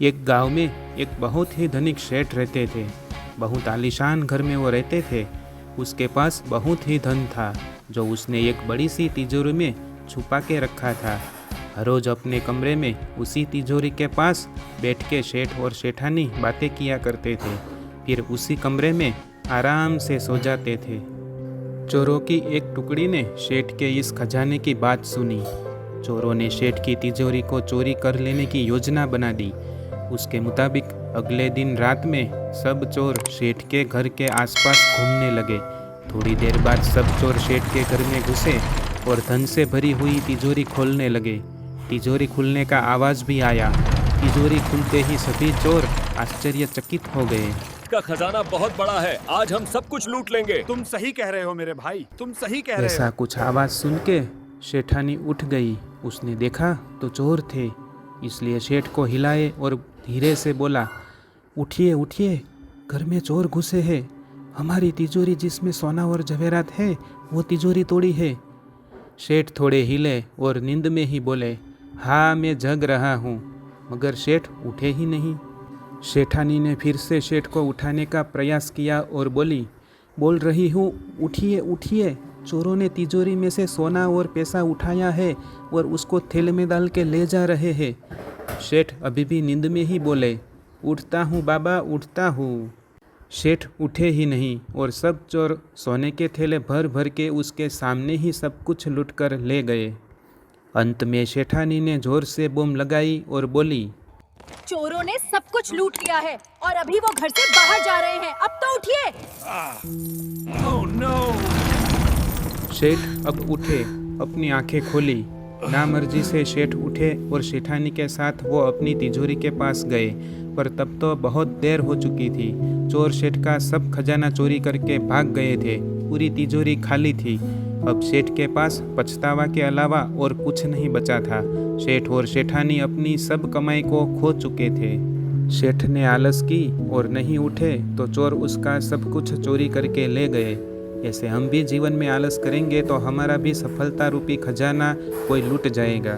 एक गांव में एक बहुत ही धनिक सेठ रहते थे। बहुत आलीशान घर में वो रहते थे। उसके पास बहुत ही धन था जो उसने एक बड़ी सी तिजोरी में छुपा के रखा था। हर रोज अपने कमरे में उसी तिजोरी के पास बैठ के सेठ और सेठानी बातें किया करते थे, फिर उसी कमरे में आराम से सो जाते थे। चोरों की एक टुकड़ी ने सेठ के इस खजाने की बात सुनी। चोरों ने सेठ की तिजोरी को चोरी कर लेने की योजना बना दी। उसके मुताबिक अगले दिन रात में सब चोर सेठ के घर के आसपास घूमने लगे। थोड़ी देर बाद सब चोर सेठ के घर में घुसे और धन से भरी हुई तिजोरी खोलने लगे। तिजोरी खुलने का आवाज़ भी आया। तिजोरी खुलते ही सभी चोर आश्चर्यचकित हो गए। का खजाना बहुत बड़ा है, आज हम सब कुछ लूट लेंगे। तुम सही कह रहे हो मेरे भाई, तुम सही कह रहे ऐसा हो। कुछ आवाज़ सुन के सेठानी उठ गई। उसने देखा तो चोर थे, इसलिए सेठ को हिलाए और धीरे से बोला, उठिए उठिए, घर में चोर घुसे हैं। हमारी तिजोरी जिसमें सोना और जवेरात है वो तिजोरी तोड़ी है। सेठ थोड़े हिले और नींद में ही बोले, हाँ मैं जग रहा हूँ, मगर सेठ उठे ही नहीं। सेठानी ने फिर से सेठ को उठाने का प्रयास किया और बोल रही हूँ, उठिए उठिए, चोरों ने तिजोरी में से सोना और पैसा उठाया है और उसको थैले में डाल के ले जा रहे हैं। सेठ अभी भी नींद में ही बोले, उठता हूँ बाबा, उठता हूँ। सेठ उठे ही नहीं और सब चोर सोने के थैले भर भर के उसके सामने ही सब कुछ लूट कर ले गए। अंत में सेठानी ने जोर से बूम लगाई और बोली, चोरों ने सब कुछ लूट लिया है और अभी वो घर से बाहर जा रहे हैं, अब तो उठिए। सेठ अब उठे, अपनी आंखें खोली। नामर्जी से सेठ उठे और सेठानी के साथ वो अपनी तिजोरी के पास गए, पर तब तो बहुत देर हो चुकी थी। चोर सेठ का सब खजाना चोरी करके भाग गए थे। पूरी तिजोरी खाली थी। अब सेठ के पास पछतावा के अलावा और कुछ नहीं बचा था। सेठ और सेठानी अपनी सब कमाई को खो चुके थे। सेठ ने आलस की और नहीं उठे तो चोर उसका सब कुछ चोरी करके ले गए। ऐसे हम भी जीवन में आलस करेंगे तो हमारा भी सफलता रूपी खजाना कोई लूट जाएगा।